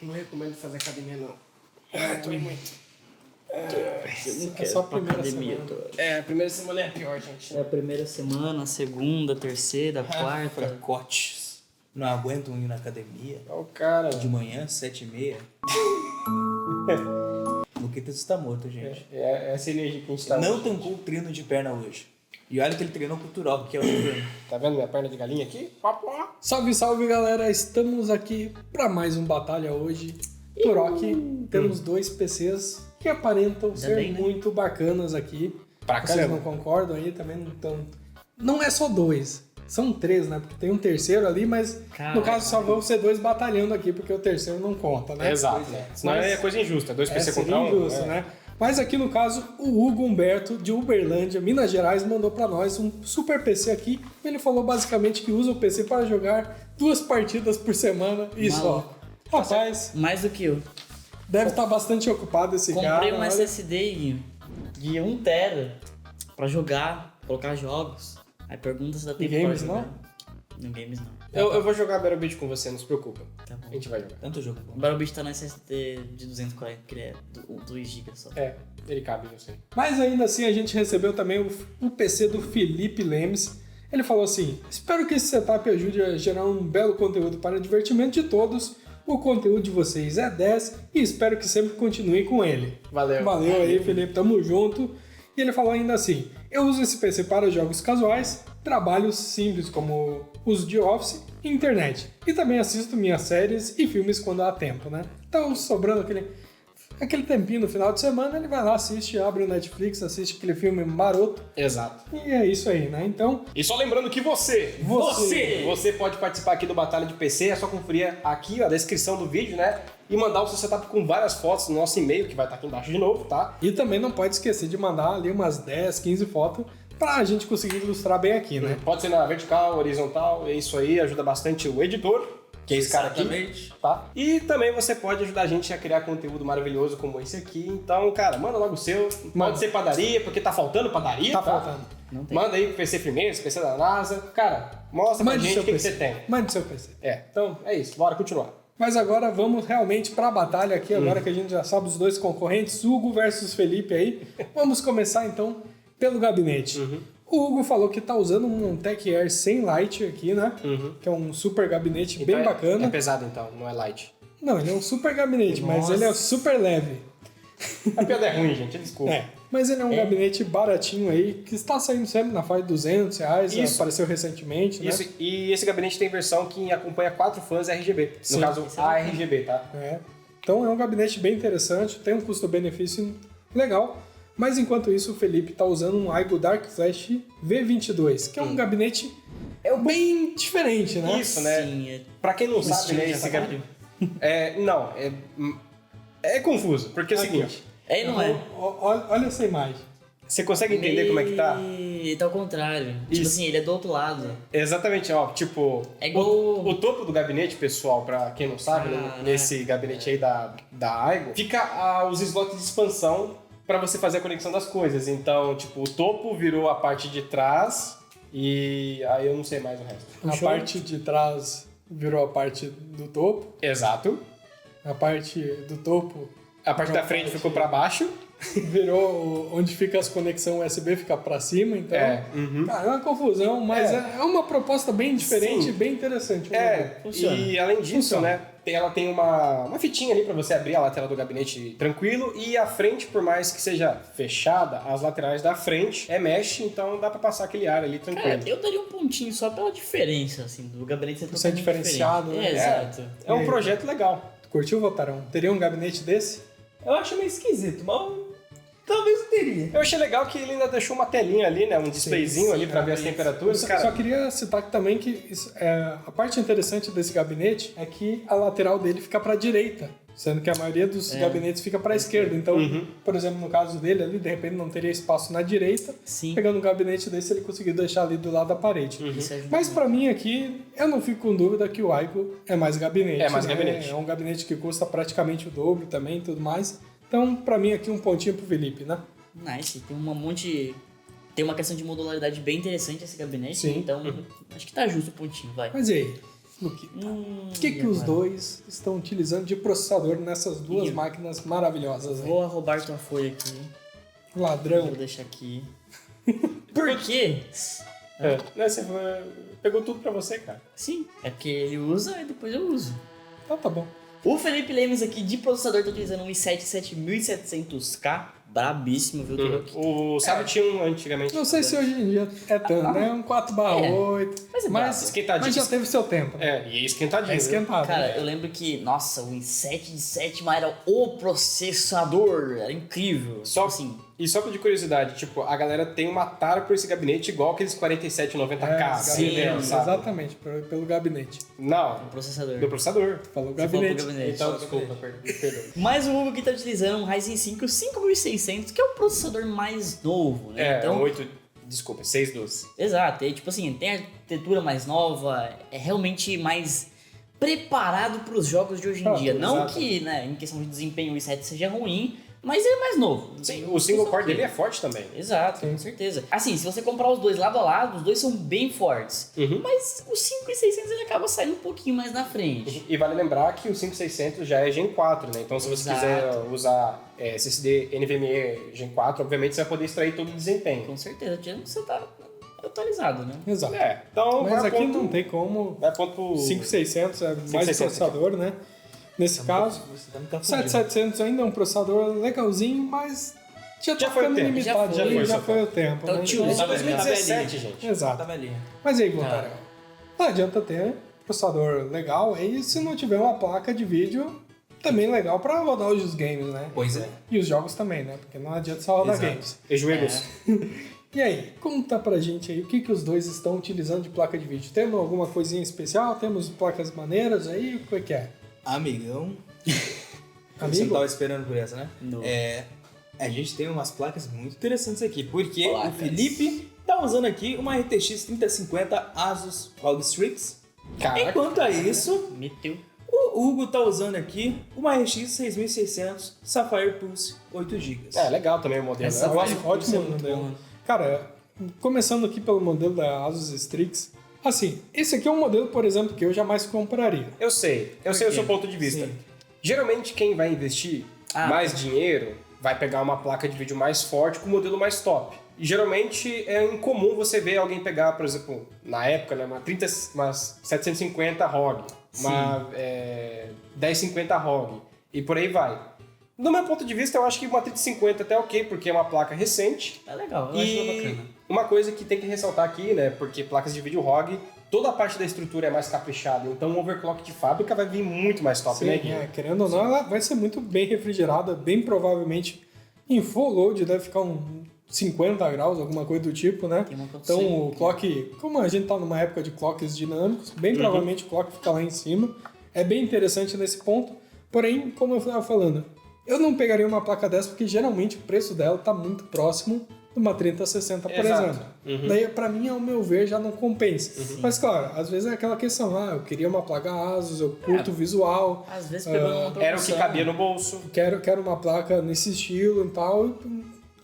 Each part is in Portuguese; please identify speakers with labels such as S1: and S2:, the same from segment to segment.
S1: não recomendo fazer academia, não. Doei muito.
S2: É só a primeira semana.
S1: A primeira semana é a pior, gente.
S2: É a primeira semana, a segunda, a terceira, a quarta.
S3: Fracotes. Não aguentam ir na academia.
S1: Olha o cara.
S3: De manhã, 7h30. Luquitas está morto, gente.
S1: É essa energia que a gente tá
S3: Não
S1: hoje.
S3: tancou o treino de perna hoje. E olha que ele treinou cultural, que é o treino.
S1: Tá vendo minha perna de galinha aqui?
S4: Salve, salve, galera! Estamos aqui para mais um Batalha hoje. Turok, temos dois PCs que aparentam ser
S2: bem, né?
S4: muito bacanas aqui.
S1: Pra
S4: Vocês
S1: caramba.
S4: não concordam aí? Também não estão... Não é só dois, são três, né? Porque tem um terceiro ali, mas no
S2: Caraca.
S4: caso só vão ser dois batalhando aqui, porque o terceiro não conta, né?
S1: Exato, né? Senão
S4: Mas-
S1: é coisa injusta. Dois PC
S4: Seria
S1: contra um.
S4: injusto, né? Mas aqui no caso, o Hugo Humberto, de Uberlândia, Minas Gerais, mandou pra nós um super PC aqui. Ele falou basicamente que usa o PC para jogar 2 partidas por semana e
S2: Maluco.
S4: só. Rapaz,
S2: Mais do que eu.
S4: deve estar bastante ocupado esse cara.
S2: Comprei um
S4: olha.
S2: SSD de 1 tera pra jogar, colocar jogos. Aí pergunta se dá tempo
S4: games,
S2: pra jogar. No games não.
S1: Eu vou jogar Battle Beat com você, não se preocupa.
S2: Tá bom.
S1: A gente vai jogar.
S3: Tanto jogo
S2: O
S3: bom.
S2: Battlebeat tá no SSD de 240, que ele é 2 GB só.
S1: Ele cabe, eu sei.
S4: Mas ainda assim, a gente recebeu também o PC do Felipe Lemes. Ele falou assim: espero que esse setup ajude a gerar um belo conteúdo para divertimento de todos. O conteúdo de vocês é 10 e espero que sempre continuem com ele.
S1: Valeu.
S4: Valeu aí, Felipe, tamo junto. E ele falou ainda assim: eu uso esse PC para jogos casuais, trabalhos simples como uso de Office e internet. E também assisto minhas séries e filmes quando há tempo, né? Então, sobrando aquele tempinho no final de semana, ele vai lá, assiste, abre o Netflix, assiste aquele filme maroto.
S1: Exato.
S4: E é isso aí, né? Então,
S1: E só lembrando que você pode participar aqui do Batalha de PC, é só conferir aqui a descrição do vídeo, né? E mandar o seu setup com várias fotos no nosso e-mail, que vai estar aqui embaixo de novo, tá?
S4: e também não pode esquecer de mandar ali umas 10, 15 fotos pra gente conseguir ilustrar bem aqui, né?
S1: Pode ser na vertical, horizontal, é isso aí, ajuda bastante o editor, que é esse cara aqui,
S3: Exatamente.
S1: tá? E também você pode ajudar a gente a criar conteúdo maravilhoso como esse aqui. Então, cara, manda logo o seu.
S4: Manda.
S1: Pode ser padaria, porque tá faltando padaria,
S4: Tá faltando.
S2: Não tem.
S1: Manda aí pro PC primeiro, PC da NASA. Cara, mostra pra
S4: Mande
S1: gente
S4: seu
S1: o que
S4: PC.
S1: você tem.
S4: Mande seu PC.
S1: Então, é isso. Bora continuar.
S4: Mas agora vamos realmente para a batalha aqui, agora que a gente já sabe os dois concorrentes, Hugo versus Felipe aí. Vamos começar então pelo gabinete. O Hugo falou que tá usando um Tech Air sem light aqui, né? Que é um super gabinete bem
S1: Então
S4: bacana.
S1: É pesado então, não é light.
S4: Não, ele é um super gabinete, mas
S2: Nossa.
S4: ele é super leve.
S1: A piada é ruim, gente, desculpa.
S4: Mas ele é um gabinete baratinho aí, que está saindo sempre na faixa de R$200,
S1: Isso.
S4: apareceu recentemente, né?
S1: Isso, e esse gabinete tem versão que acompanha 4 fãs RGB.
S4: Sim.
S1: No caso,
S2: Isso é
S1: a RGB, tá?
S4: Então é um gabinete bem interessante, tem um custo-benefício legal. Mas enquanto isso, o Felipe está usando um Aigo Dark Flash V22, que é um gabinete bem diferente, né?
S1: Isso, né?
S2: Sim, é...
S1: Pra quem não
S2: O
S1: sabe,
S2: estilo
S1: né,
S2: de
S1: esse
S2: trabalho.
S1: gabinete... É confuso, porque é o
S4: Aqui,
S1: seguinte...
S2: É e não é.
S4: Olha essa imagem.
S1: Você consegue entender como é que tá?
S2: Ele tá ao contrário. Tipo
S1: Isso.
S2: assim, ele é do outro lado.
S1: Exatamente, ó, tipo...
S2: É igual-
S1: O topo do gabinete, pessoal, pra quem não sabe, né,
S2: Caraca.
S1: nesse gabinete aí da Aigo, fica os slots de expansão pra você fazer a conexão das coisas. Então, tipo, o topo virou a parte de trás e aí eu não sei mais o resto.
S4: A parte de trás virou a parte do topo,
S1: Exato.
S4: a parte do topo
S1: A parte da frente ficou pra baixo.
S4: virou onde fica as conexões USB, fica pra cima, então...
S1: Uhum.
S4: Cara, é uma confusão, mas é uma proposta bem diferente
S1: Sim.
S4: e bem interessante.
S2: Funciona.
S1: E além disso,
S4: Funciona.
S1: né, ela tem uma fitinha ali pra você abrir a lateral do gabinete tranquilo e a frente, por mais que seja fechada, as laterais da frente é mesh, então dá pra passar aquele ar ali tranquilo.
S2: Cara, eu daria um pontinho só pela diferença, assim, do gabinete ser
S4: Você é
S2: totalmente
S4: diferenciado,
S2: diferente.
S4: né?
S2: É, exato.
S1: É um projeto legal.
S4: Tu curtiu, Votarão? Teria um gabinete desse?
S3: Eu acho meio esquisito, mas talvez eu teria.
S1: Eu achei legal que ele ainda deixou uma telinha ali, né, um displayzinho ali pra ver as temperaturas.
S4: Eu
S1: Cara,
S4: só queria citar que também que a parte interessante desse gabinete é que a lateral dele fica para a direita, sendo que a maioria dos gabinetes fica para a esquerda. Então, por exemplo, no caso dele ali, de repente não teria espaço na direita.
S2: Sim.
S4: Pegando um gabinete desse, ele conseguiu deixar ali do lado da parede.
S2: Isso ajuda
S4: Mas
S2: muito.
S4: para mim aqui, eu não fico com dúvida que o Aigo é mais gabinete.
S1: É mais
S4: né?
S1: gabinete.
S4: É um gabinete que custa praticamente o dobro também e tudo mais. Então, para mim aqui um pontinho pro Felipe, né?
S2: Nice, tem uma monte... Tem uma questão de modularidade bem interessante esse gabinete,
S4: Sim.
S2: então acho que tá justo o pontinho, vai.
S4: Mas e aí? Luquita, o que os dois estão utilizando de processador nessas duas máquinas maravilhosas aí?
S2: Vou roubar tua folha aqui.
S4: Ladrão.
S2: Vou deixar aqui. Por quê?
S1: Né, você pegou tudo pra você, cara.
S2: Sim, é porque ele usa e depois eu uso.
S4: Então tá bom.
S2: O Felipe Lemes aqui de processador tá utilizando um i7 7700K. Brabíssimo, viu? Tudo aqui.
S1: O Sábio tinha um antigamente.
S4: Não sei se hoje em dia é tanto, né? Um 4/8.
S2: Mas é
S4: Mas
S1: esquentadinho.
S4: já teve seu tempo, né?
S1: E esquentadinho.
S4: É esquentado.
S2: Cara, eu lembro que, nossa, o i7 de sétima era o processador. Era incrível.
S1: Só
S2: Tipo assim,
S1: E só de curiosidade, tipo, a galera tem uma tara por esse gabinete igual aqueles 4790K.
S2: sim,
S1: entendeu? Sabe?
S4: Exatamente, pelo gabinete.
S1: Não,
S2: o processador.
S1: do processador.
S4: Falou
S2: Você falou pro
S4: gabinete.
S2: gabinete.
S1: Então, desculpa, perdão.
S2: Mas o Hugo aqui tá utilizando um Ryzen 5 5600, que é o processador mais novo, né?
S1: É, um 8, desculpa, 612.
S2: Exato, e tipo assim, tem arquitetura mais nova, é realmente mais preparado para os jogos de hoje em dia. Não
S1: exato.
S2: que, né, em questão de desempenho o i7 seja ruim, mas ele é mais novo.
S1: Sim, o single core dele é forte também.
S2: Exato, com certeza. Assim, se você comprar os dois lado a lado, os dois são bem fortes.
S1: Uhum.
S2: Mas o 5600 ele acaba saindo um pouquinho mais na frente.
S1: E vale lembrar que o 5600 já é Gen 4, né? Então se você
S2: Exato.
S1: quiser usar SSD NVMe Gen 4, obviamente você vai poder extrair todo o desempenho.
S2: Com certeza, tirando que você tá atualizado, né?
S4: Exato.
S1: Então
S4: Mas
S1: vai
S4: aqui
S1: ponto,
S4: não tem como.
S1: vai ponto pro
S4: 5600 é mais
S1: 5600
S4: processador, né? Nesse caso,
S3: Você tá me confundindo.
S4: 7700 ainda é um processador legalzinho, mas já tá
S1: foi o
S4: ficando
S1: tempo.
S4: limitadinho, já foi o tempo.
S2: Então,
S4: né?
S2: tio,
S1: Isso é
S2: Tá
S1: 2017, gente.
S4: Exato.
S3: Tá velhinho.
S4: Mas aí, Voltarel, não adianta ter processador legal aí se não tiver uma placa de vídeo também legal pra rodar os games, né?
S3: Pois é.
S4: E os jogos também, né? Porque não adianta só rodar
S3: Exato.
S4: games.
S1: E joelhos.
S4: E aí, conta pra gente aí o que os dois estão utilizando de placa de vídeo. Temos alguma coisinha especial? Temos placas maneiras aí? O que é?
S3: Amigão. Você não
S4: Amigo?
S3: tava esperando por essa, né?
S2: Não.
S3: A gente tem umas placas muito interessantes aqui, porque
S2: Placas.
S3: o Felipe tá usando aqui uma RTX 3050 Asus ROG Strix.
S1: Caraca.
S3: Enquanto a isso,
S2: Meteu.
S3: o Hugo tá usando aqui uma RX 6600 Sapphire Pulse 8GB.
S1: É, legal também o modelo.
S2: Essa
S1: né?
S2: vai-
S4: Ótimo
S2: Isso é muito
S4: modelo.
S2: bom.
S4: Cara, começando aqui pelo modelo da Asus Strix, assim, esse aqui é um modelo, por exemplo, que eu jamais compraria.
S1: Eu sei o seu ponto de vista.
S4: Sim.
S1: Geralmente quem vai investir mais dinheiro vai pegar uma placa de vídeo mais forte com o modelo mais top. E geralmente é incomum você ver alguém pegar, por exemplo, na época, né, uma 750 ROG, uma 1050 ROG e por aí vai. Do meu ponto de vista, eu acho que uma 3050 até ok, porque é uma placa recente.
S2: É legal, eu acho
S1: E
S2: bacana.
S1: uma coisa que tem que ressaltar aqui, né, porque placas de vídeo ROG, toda a parte da estrutura é mais caprichada, então o overclock de fábrica vai vir muito mais top,
S4: Sim,
S1: né, Gui?
S4: querendo ou não, ela vai ser muito bem refrigerada, bem provavelmente em full load, deve ficar uns 50 graus, alguma coisa do tipo, né?
S2: Tem uma
S4: Então o
S2: condição.
S4: clock, como a gente tá numa época de clocks dinâmicos, bem
S1: Uhum.
S4: provavelmente o clock fica lá em cima. É bem interessante nesse ponto. Porém, como eu estava falando, eu não pegaria uma placa dessa porque geralmente o preço dela tá muito próximo de uma 3060, por
S1: Exato.
S4: exemplo.
S1: Uhum.
S4: Daí, pra mim, ao meu ver, já não compensa. Mas, claro, às vezes é aquela questão, eu queria uma placa Asus, eu curto o visual,
S2: Às vezes pegando uma promoção.
S1: Era o que cabia no bolso.
S4: quero uma placa nesse estilo e tal. E,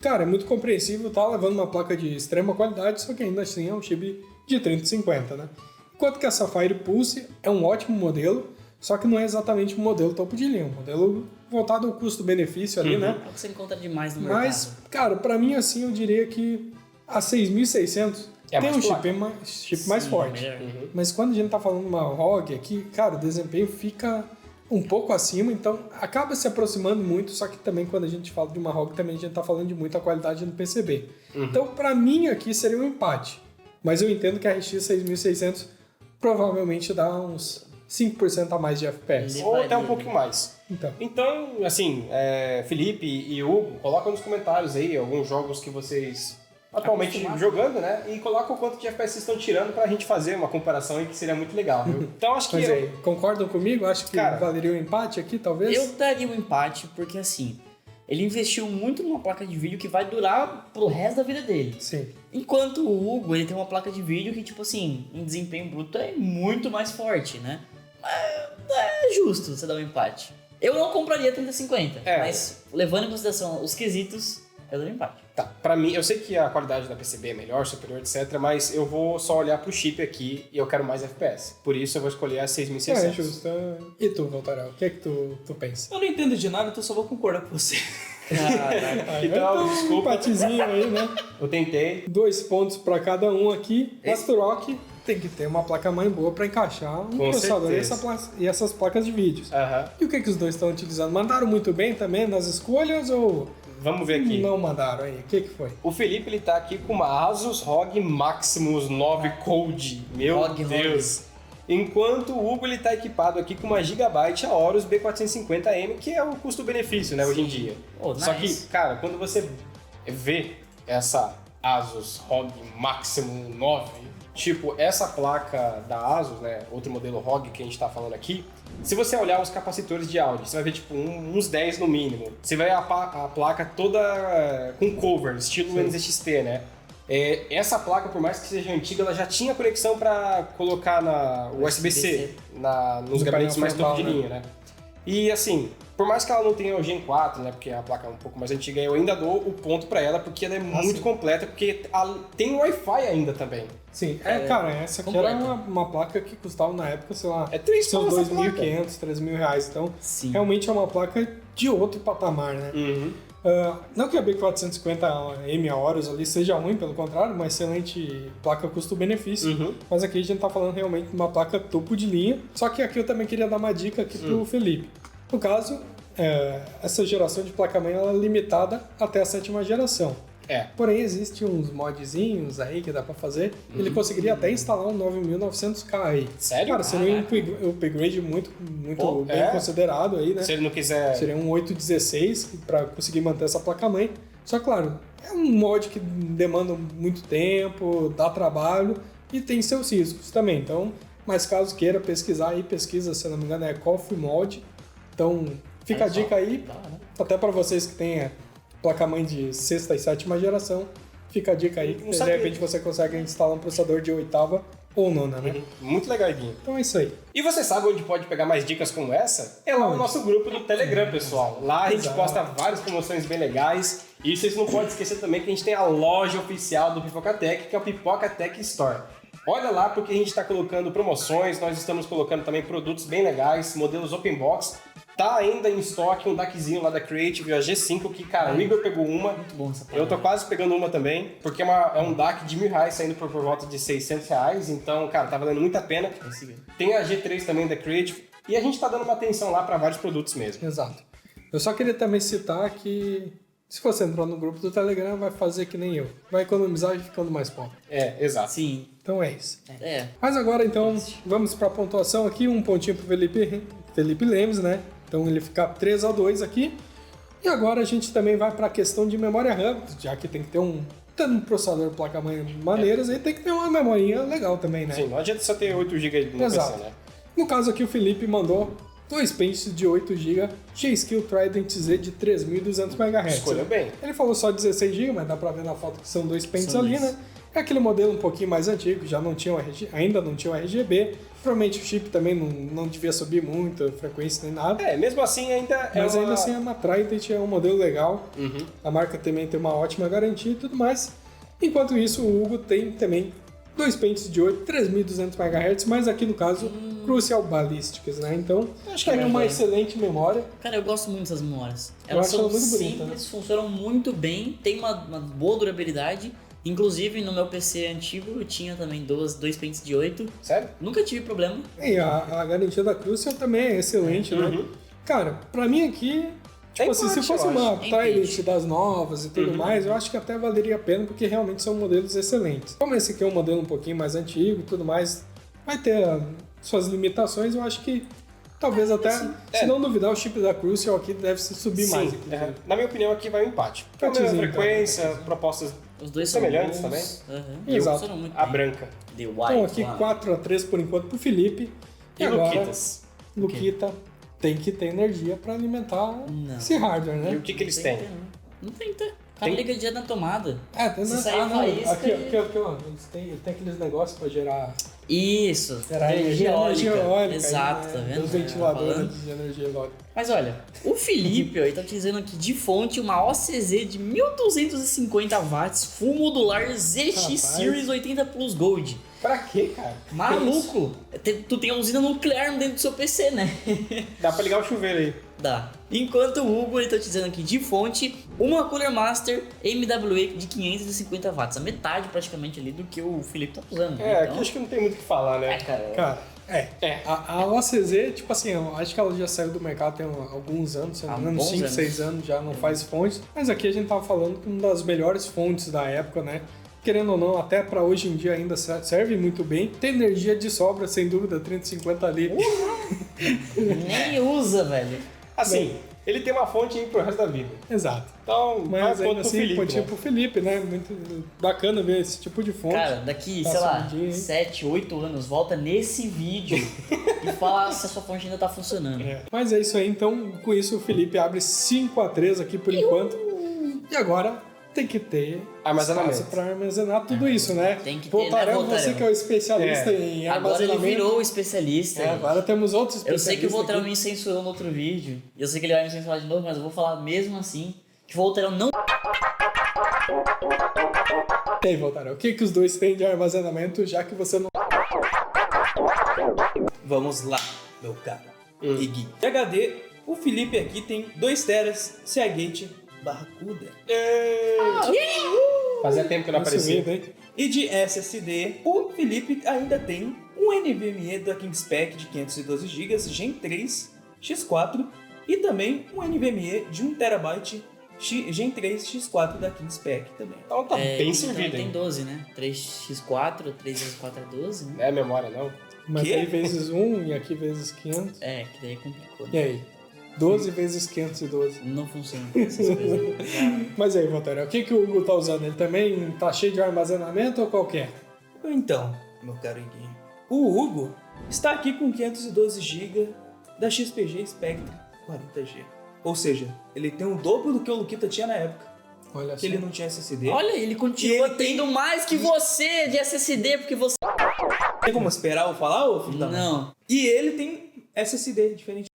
S4: cara, é muito compreensível, tá levando uma placa de extrema qualidade, só que ainda assim é um chip de 3050, né? Enquanto que a Sapphire Pulse é um ótimo modelo, só que não é exatamente um modelo topo de linha, um modelo voltado ao custo-benefício ali, né?
S2: É o que você encontra demais no
S4: Mas,
S2: mercado.
S4: cara, pra mim, assim, eu diria que a 6600
S1: É
S4: tem
S1: mais
S4: um
S1: placa.
S4: chip mais
S2: Sim,
S4: forte.
S2: melhor.
S4: Mas quando a gente tá falando de uma ROG aqui, cara, o desempenho fica um pouco acima, então acaba se aproximando muito, só que também quando a gente fala de uma ROG, também a gente tá falando de muita qualidade no PCB. Então, pra mim, aqui seria um empate. Mas eu entendo que a RX 6600 provavelmente dá uns 5% a mais de FPS.
S1: Ou até um pouquinho mais.
S4: Então,
S1: Então, assim, Felipe e Hugo, coloca nos comentários aí alguns jogos que vocês atualmente jogando, né? E coloca o quanto de FPS vocês estão tirando pra gente fazer uma comparação aí que seria muito legal, viu? Então, acho que
S4: mas aí, concordam comigo? Acho que
S1: Cara,
S4: valeria um empate aqui, talvez?
S2: Eu daria um empate porque, assim, ele investiu muito numa placa de vídeo que vai durar pro resto da vida dele.
S4: Sim.
S2: Enquanto o Hugo, ele tem uma placa de vídeo que, tipo assim, em desempenho bruto é muito mais forte, né? Mas é justo você dar um empate. Eu não compraria 3050,
S1: É.
S2: mas levando em consideração os quesitos, Eu dou empate.
S1: Tá, pra mim, eu sei que a qualidade da PCB é melhor, superior, etc, mas eu vou só olhar pro chip aqui e eu quero mais FPS. Por isso eu vou escolher a 6600.
S4: É justo. E tu, Voltarel, o que é que tu pensa?
S3: Eu não entendo de nada, então só vou concordar com você.
S1: Então, desculpa.
S4: Um empatezinho aí, né?
S1: Eu tentei.
S4: 2 pontos pra cada um aqui. Mas Turok tem que ter uma placa-mãe boa pra encaixar um processador e essas placas de vídeos.
S1: Aham.
S4: E o que os dois estão utilizando? Mandaram muito bem também nas escolhas ou
S1: Vamos ver aqui.
S4: não mandaram aí? O que foi?
S1: O Felipe, ele tá aqui com uma Asus ROG Maximus 9 Code. Meu
S2: ROG.
S1: Deus. Enquanto o Hugo, ele tá equipado aqui com uma Gigabyte Aorus B450M, que é o custo-benefício, né, hoje em dia.
S2: Oh,
S1: Só
S2: nice.
S1: que, cara, quando você vê essa Asus ROG Maximus 9, tipo, essa placa da Asus, né, outro modelo ROG que a gente tá falando aqui, se você olhar os capacitores de áudio, você vai ver tipo uns 10 no mínimo. Você vai a placa toda com cover, estilo NZXT, né? Essa placa, por mais que seja antiga, ela já tinha conexão para colocar na USB-C, nos gabinetes mais topo de linha, né? E assim, por mais que ela não tenha o Gen 4, né, porque a placa é um pouco mais antiga, eu ainda dou o ponto para ela, porque ela é muito completa, porque tem Wi-Fi ainda também.
S4: Sim, cara, essa aqui era uma placa que custava na época, sei lá,
S1: É 3
S4: seus
S1: pau essa placa.
S4: 2.500, 3.000 reais. Então,
S2: Sim.
S4: realmente é uma placa de outro patamar, né?
S1: Uhum.
S4: Não que a B450M Aorus ali seja ruim, pelo contrário, uma excelente placa custo-benefício.
S1: Uhum.
S4: Mas aqui a gente tá falando realmente de uma placa topo de linha. Só que aqui eu também queria dar uma dica aqui pro Felipe. No caso, essa geração de placa-mãe ela é limitada até a 7ª geração. Porém, existem uns modzinhos aí que dá pra fazer. Ele conseguiria até instalar um 9900K aí.
S1: Sério?
S4: Cara, seria um upgrade muito bem considerado aí, né?
S1: Se ele não quiser...
S4: Seria um 816 para conseguir manter essa placa-mãe. Só claro, é um mod que demanda muito tempo, dá trabalho e tem seus riscos também. Então, mas caso queira pesquisar aí, pesquisa, se não me engano, é Coffee Mod. Então, fica a dica aí, até para vocês que têm placa-mãe de 6ª e 7ª geração, fica a dica aí, que de repente você consegue instalar um processador de 8ª ou 9ª, né?
S1: Muito legal, Guinho.
S4: Então é isso aí.
S1: E você sabe onde pode pegar mais dicas como essa? É lá no nosso grupo do Telegram, pessoal. Lá a gente posta várias promoções bem legais. E vocês não podem esquecer também que a gente tem a loja oficial do Pipocatec, que é o Pipocatec Store. Olha lá porque a gente está colocando promoções, nós estamos colocando também produtos bem legais, modelos open box. Tá ainda em estoque um DACzinho lá da Creative, a G5, que, cara, o Igor pegou uma.
S2: Muito bom essa placa.
S1: Eu tô quase pegando uma também, porque é um DAC de R$1.000 saindo por volta de R$600. Então, cara, tá valendo muito a pena. Tem a G3 também da Creative. E a gente tá dando uma atenção lá para vários produtos mesmo.
S4: Exato. Eu só queria também citar que se você entrar no grupo do Telegram, vai fazer que nem eu. Vai economizar e ficando mais pobre.
S1: Exato.
S2: Sim.
S4: Então é isso.
S2: É.
S4: Mas agora, então, vamos para a pontuação aqui. Um pontinho pro Felipe Lemes, né? Então ele fica 3-2 aqui. E agora a gente também vai para a questão de memória RAM, já que tem que ter um processador placa-mãe maneiras, aí tem que ter uma memorinha legal também, né?
S1: Sim, não adianta só ter 8 GB no
S4: Exato.
S1: PC, né?
S4: No caso aqui, o Felipe mandou 2 pentes de 8 GB G-Skill Trident Z de 3.200 MHz.
S1: Escolheu bem.
S4: Ele falou só 16 GB, mas dá pra ver na foto que são 2 pentes
S2: São
S4: ali,
S2: isso.
S4: né? É aquele modelo um pouquinho mais antigo, já não tinha ainda não tinha o RGB. Provavelmente o chip também não devia subir muito, a frequência nem nada.
S1: Mesmo assim ainda
S4: Mas ainda assim é uma Trident, é um modelo legal. A marca também tem uma ótima garantia e tudo mais. Enquanto isso, o Hugo tem também 2 pentes de 8, 3.200 MHz, mas aqui no caso, Crucial Ballistics, né? Então, acho que é uma excelente memória.
S2: Cara, eu gosto muito dessas memórias.
S4: Eu
S2: Elas
S4: acho
S2: são
S4: ela muito bonita,
S2: simples, funcionam muito bem, tem uma boa durabilidade. Inclusive, no meu PC antigo, eu tinha também 2 pentes de 8.
S1: Sério?
S2: Nunca tive problema.
S4: E a garantia da Crucial também é excelente, né? Cara, pra mim aqui, tipo assim, se fosse uma Trident das novas e tudo mais, eu acho que até valeria a pena, porque realmente são modelos excelentes. Como esse aqui é um modelo um pouquinho mais antigo e tudo mais, vai ter suas limitações, eu acho que talvez até, se não duvidar, o chip da Crucial aqui deve se subir mais. Inclusive.
S1: Na minha opinião, aqui vai um empate. Porque a mesma
S4: Empatezinho,
S1: frequência, propostas
S2: Os dois são
S1: semelhantes
S2: bons.
S1: também.
S2: E
S4: Exato.
S2: funcionam muito
S1: A
S2: bem.
S1: branca.
S2: The White
S4: Então aqui
S2: One.
S4: 4-3 por enquanto pro Felipe.
S1: E
S4: agora,
S1: Luquitas.
S4: Luquita tem que ter energia pra alimentar esse hardware, né?
S1: E o que eles têm?
S2: Não tem que ter. O cara liga direto na tomada.
S4: Tem
S2: Se sair faísca
S4: aqui, ó, eles têm aqueles negócios pra gerar
S2: Isso,
S4: Era
S2: energia eólica. Exato,
S4: aí,
S2: tá
S4: né?
S2: vendo?
S4: Dos ventiladores
S2: Falando.
S4: de energia eólica.
S2: Mas olha, o Felipe, ó, ele tá utilizando aqui de fonte uma OCZ de 1250 watts Full Modular ZX
S4: Rapaz.
S2: Series 80 Plus Gold.
S1: Pra quê, cara?
S2: Maluco! Tu tem uma usina nuclear dentro do seu PC, né?
S1: Dá pra ligar o chuveiro aí.
S2: Dá. Enquanto o Hugo, ele tá utilizando aqui de fonte uma Cooler Master MWE de 550 watts. A metade praticamente ali do que o Felipe tá usando.
S1: É,
S2: então,
S1: aqui acho que não tem muito o que falar, né?
S2: cara.
S4: Cara,
S1: É.
S4: a OCZ, tipo assim, eu acho que ela já saiu do mercado tem alguns anos, se não
S2: Há
S4: me engano,
S2: bons
S4: 5,
S2: anos.
S4: 6 anos já não faz fontes. Mas aqui a gente tava falando que uma das melhores fontes da época, né? Querendo ou não, até pra hoje em dia ainda serve muito bem. Tem energia de sobra, sem dúvida, 30-50 litros.
S2: Nem usa, velho.
S1: Assim, ele tem uma fonte aí pro resto da vida.
S4: Exato.
S1: Então,
S4: Mas
S1: vai
S4: ainda
S1: ponto pro
S4: assim,
S1: Felipe,
S4: pontinho
S1: né?
S4: pro Felipe, né? Muito bacana ver esse tipo de fonte.
S2: Cara, daqui,
S4: Tá
S2: sei lá,
S4: sumidinho, hein?
S2: 7, 8 anos, volta nesse vídeo e fala se a sua fonte ainda tá funcionando.
S4: É. Mas é isso aí, então com isso o Felipe abre 5-3 aqui por enquanto. E agora tem que ter
S1: Armazenamento.
S4: espaço para armazenar tudo isso, né?
S2: Tem que ter,
S4: Voltarão,
S2: né, Voltarão?
S4: você que é o especialista em
S2: Agora ele
S4: armazenamento.
S2: virou o especialista.
S4: É, agora temos outros
S2: Eu
S4: especialistas.
S2: sei que o Volterão
S4: aqui.
S2: me censurou no outro vídeo. E eu sei que ele vai me censurar de novo, mas eu vou falar mesmo assim que o Volterão não.
S4: E aí, Voltarão, o que, que os dois têm de armazenamento, já que você não...
S3: Vamos lá, meu cara. Iggy. De HD, o Felipe aqui tem 2 teras Seagate Barracuda.
S1: Fazia tempo que não aparecia.
S4: Sumido, hein?
S3: E de SSD, o Felipe ainda tem um NVMe da Kingspec de 512 GB Gen 3 X4 e também um NVMe de 1TB Gen 3 X4 da Kingspec também.
S1: Então tá bem
S2: então
S1: servido,
S2: tem
S1: hein?
S2: 12, né? 3x4, 3x4 é 12, né?
S1: Não é memória, não.
S4: Mas
S3: Que?
S4: aí vezes 1 e aqui vezes 500.
S2: É, que daí complicou.
S4: E aí? 12 vezes 512.
S2: Não funciona essas coisas.
S4: Mas aí, Voltarão, o que, que o Hugo tá usando? Ele também tá cheio de armazenamento ou qualquer?
S3: Então, meu caro Iggy, o Hugo está aqui com 512 GB da XPG Spectre 40G. Ou seja, ele tem o dobro do que o Luquita tinha na época.
S4: Olha
S3: Que
S4: só.
S3: ele não tinha SSD.
S2: Olha, ele continua
S3: E ele tem-
S2: tendo mais que você de SSD, porque você.
S3: Tem como esperar eu falar, ô filho da mãe?
S2: Não.
S3: E ele tem SSD diferente.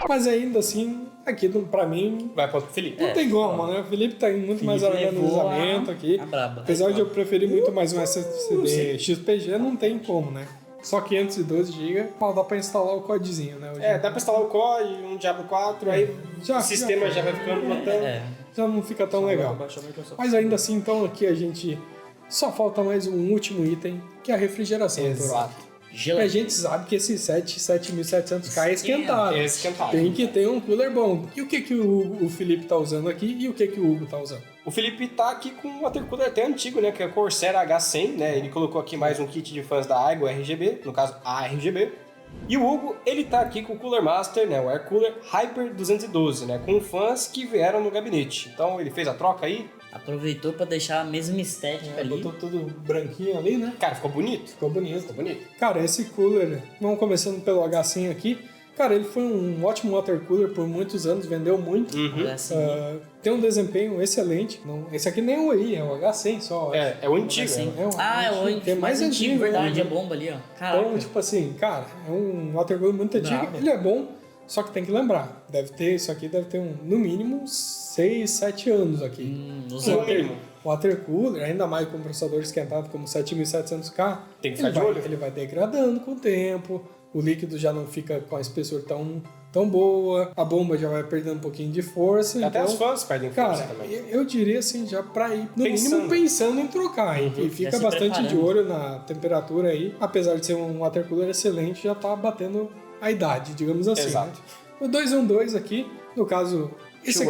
S4: Mas ainda assim, aqui pra mim,
S1: Vai ponto pro Felipe.
S4: não tem como, né? O Felipe tá em muito mais organizamento aqui.
S2: A braba.
S4: Apesar de eu preferir muito mais um SSD XPG, não tem como, né? Só 512 GB, mal dá pra instalar o codezinho, né? Hoje
S1: É, dá pra instalar o COD, um Diablo 4, aí
S4: Já-
S1: o sistema já vai ficando matando.
S2: É.
S4: já não fica tão legal. Mas ainda assim, então aqui a gente só falta mais um último item, que é a refrigeração.
S1: Exato.
S4: A
S2: Geladeira.
S4: gente sabe que esse 7700K é esquentado.
S1: É esquentado.
S4: Tem que ter um cooler bom. E o que, que o Felipe tá usando aqui e o que, que o Hugo tá usando?
S1: O Felipe tá aqui com um watercooler até antigo, né? Que é o Corsair H100, né? Ele colocou aqui mais um kit de fãs da Aigo RGB, no caso a RGB. E o Hugo, ele tá aqui com o Cooler Master, né? O Air Cooler Hyper 212, né? Com fãs que vieram no gabinete. Então ele fez a troca aí.
S2: Aproveitou pra deixar a mesma estética ali.
S4: Botou tudo branquinho ali, né?
S1: Cara, ficou bonito.
S4: Ficou bonito.
S1: Ficou bonito.
S4: Cara, esse cooler, vamos começando pelo H100 aqui. Cara, ele foi um ótimo water cooler por muitos anos, vendeu muito.
S2: Olha assim.
S4: Tem um desempenho excelente. Não, esse aqui nem é o AI, é o H100 só.
S1: É o antigo.
S2: Assim.
S1: né?
S4: É um
S2: Ah, é o
S4: antigo, que é mais antigo,
S2: verdade,
S4: né?
S2: é bomba ali, ó. Caraca.
S4: Então, tipo assim, cara, é um water cooler muito antigo.
S2: Brabo.
S4: Ele é bom, só que tem que lembrar. Isso aqui deve ter no mínimo 6, 7 anos aqui.
S2: Nos
S1: No
S2: water-
S1: mínimo.
S4: Water cooler, ainda mais com um processador esquentado como 7700K,
S1: Tem que ficar de olho.
S4: ele vai degradando com o tempo, o líquido já não fica com a espessura tão boa, a bomba já vai perdendo um pouquinho de força.
S1: Até
S4: então,
S1: os fãs perdem força
S4: cara,
S1: também.
S4: eu diria assim, já pra ir, no
S1: Pensando.
S4: mínimo pensando em trocar, hein? E fica
S2: Já se
S4: bastante de
S2: preparando.
S4: olho na temperatura aí, apesar de ser um water cooler excelente, já tá batendo a idade, digamos assim.
S1: Exato.
S4: Né? O 212 aqui, no caso, esse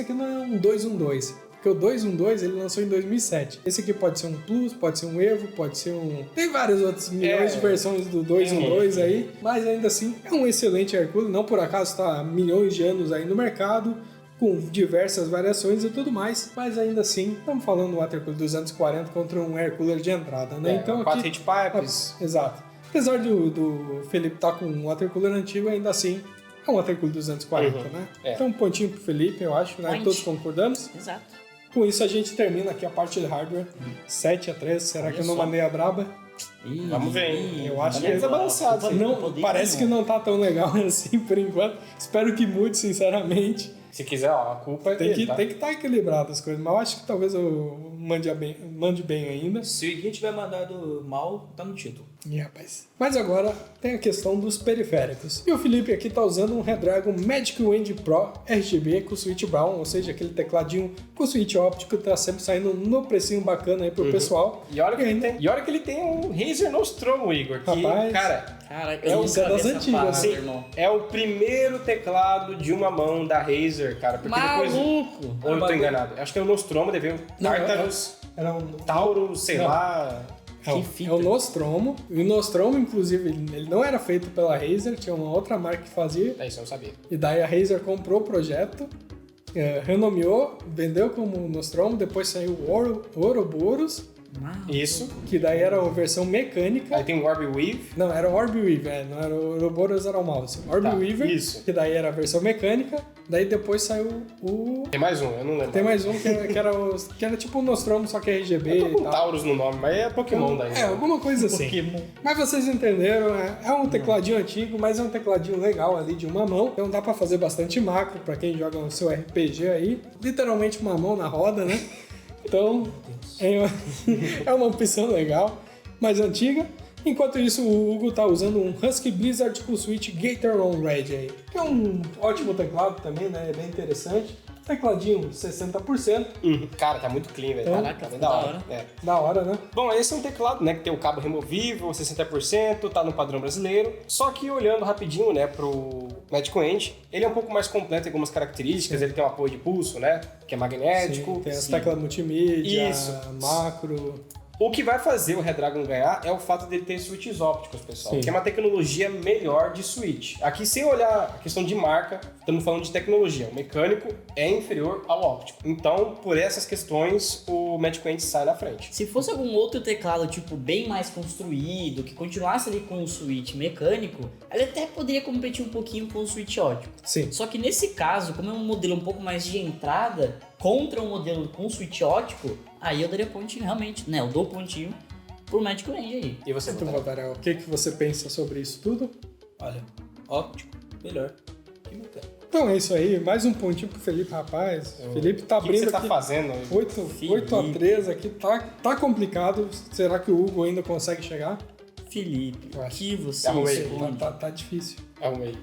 S4: aqui não é um 212. Porque o 212 ele lançou em 2007. Esse aqui pode ser um Plus, pode ser um Evo, pode ser um... Tem várias outras milhões de versões do 212 aí, mas ainda assim é um excelente air cooler. Não por acaso está há milhões de anos aí no mercado, com diversas variações e tudo mais, mas ainda assim estamos falando do water cooler 240 contra um air cooler de entrada, né? Então
S1: 4
S4: aqui...
S1: heat pipes.
S4: Exato. Apesar do Felipe estar com um water cooler antigo, ainda assim é um water cooler 240, né?
S1: É.
S4: Então um pontinho pro Felipe, eu acho, né?
S2: Point.
S4: Todos concordamos.
S2: Exato.
S4: Com isso a gente termina aqui a parte de hardware. 7-3, será que eu não
S2: só.
S4: mandei a braba?
S1: Vamos ver, hein? Eu acho que
S2: Olha,
S1: eles é balançado.
S2: culpa-
S1: Assim.
S2: culpa
S4: Não,
S2: dele,
S4: parece que não tá tão legal assim por enquanto. Espero que mude, sinceramente.
S1: Se quiser, ó, a culpa é
S4: Tem
S1: dele,
S4: que
S1: tá?
S4: estar equilibrado as coisas, mas eu acho que talvez eu mande bem ainda.
S3: Se alguém tiver mandado mal, tá no título.
S4: Ih, rapaz. Mas agora tem a questão dos periféricos. E o Felipe aqui tá usando um Redragon Magic Wand Pro RGB com switch brown, ou seja, aquele tecladinho com switch óptico que tá sempre saindo no precinho bacana aí pro pessoal.
S1: E olha que
S4: ainda-
S1: e olha que ele tem um Razer Nostromo, Igor. Que,
S4: Rapaz.
S1: cara,
S2: Cara,
S4: É
S2: eu
S4: o
S2: nunca
S4: Zé
S2: vi
S4: das
S2: essa
S4: antigas,
S2: parada,
S4: sim.
S2: irmão.
S1: é o primeiro teclado de uma mão da Razer, cara. Porque depois...
S2: Maluco!
S1: Ou eu tô enganado? Acho que é o Nostromo, deve vir
S4: Não,
S1: Tartarus,
S4: Era um
S1: Taurus, sei
S4: Não.
S1: lá...
S2: Que fita.
S4: É o Nostromo. E o Nostromo, inclusive, ele não era feito pela Razer, tinha uma outra marca que fazia.
S1: É isso, eu não sabia.
S4: E daí a Razer comprou o projeto, renomeou, vendeu como Nostromo, depois saiu o Ouroboros,
S2: Maluco.
S1: Isso.
S4: que daí era a versão mecânica.
S1: Aí tem o Orb Weave.
S4: Não, era o Orb Weaver, não era o Ouroboros, era o mouse. Orb
S1: Tá,
S4: Weaver,
S1: isso.
S4: que daí era a versão mecânica, daí depois saiu o...
S1: Tem mais um, eu não lembro.
S4: Tem mais um que era tipo o Nostromo, só que RGB
S1: Eu tô
S4: e
S1: com
S4: tal.
S1: Taurus no nome, mas é Pokémon daí.
S4: É, alguma coisa assim.
S2: Pokémon.
S4: Mas vocês entenderam, é um tecladinho antigo, mas é um tecladinho legal ali de uma mão. Então dá pra fazer bastante macro pra quem joga no seu RPG aí. Literalmente uma mão na roda, né? Então é uma opção legal, mais antiga. Enquanto isso, o Hugo tá usando um Husky Blizzard com switch Gateron Red aí. Que é um ótimo teclado também, né? É bem interessante. Tecladinho 60%.
S1: Cara, tá muito clean, velho.
S2: Caraca,
S1: tá bem
S2: da
S1: da
S2: hora.
S1: hora. É.
S4: Da hora, né?
S1: Bom, esse é um teclado, né, que tem o cabo removível, 60%, tá no padrão brasileiro. Só que olhando rapidinho, né, pro Magic Wand, ele é um pouco mais completo em algumas características. Ele tem um apoio de pulso, né, que é magnético.
S4: Sim, tem as
S1: Sim.
S4: teclas multimídia,
S1: Isso.
S4: macro.
S1: O que vai fazer o Redragon ganhar é o fato dele ter switches ópticos, pessoal,
S4: Sim.
S1: que é uma tecnologia melhor de switch. Aqui, sem olhar a questão de marca, estamos falando de tecnologia. O mecânico é inferior ao óptico. Então, por essas questões, o Magic Wand sai na frente.
S2: Se fosse algum outro teclado, tipo, bem mais construído, que continuasse ali com o switch mecânico, ele até poderia competir um pouquinho com o switch óptico.
S4: Sim.
S2: Só que nesse caso, como é um modelo um pouco mais de entrada, contra um modelo com switch óptico, aí eu daria pontinho realmente, né? Eu dou pontinho pro Magic Wand aí.
S1: E você,
S4: Então,
S1: Botarel?
S4: Vatarel, o que você pensa sobre isso tudo?
S3: Olha, óptico, melhor que mecânico.
S4: Então é isso aí, mais um pontinho pro Felipe, rapaz. Felipe tá
S1: O que
S4: abrindo
S1: você tá
S4: aqui
S1: fazendo?
S4: 8-3 aqui, tá complicado. Será que o Hugo ainda consegue chegar?
S2: Felipe,
S4: Eu
S2: o
S4: acho.
S2: que você
S1: Arrumei.
S2: esconde?
S4: Tá difícil,
S1: Arrumei.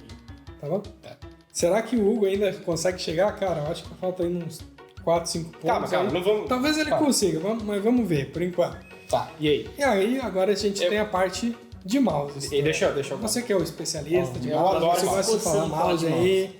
S4: tá bom?
S1: Tá.
S4: Será que o Hugo ainda consegue chegar? Cara, eu acho que falta aí uns 4, 5 pontos.
S1: Calma,
S4: aí.
S1: não vamos...
S4: Talvez ele
S1: Calma.
S4: consiga, mas vamos ver, por enquanto.
S1: Tá, e aí?
S4: E aí, agora a gente tem a parte de mouse.
S1: E deixa eu...
S4: Você que é o especialista de
S1: eu
S4: mouse,
S1: adoro
S4: você
S1: mouse.
S4: gosta de falar mouse aí,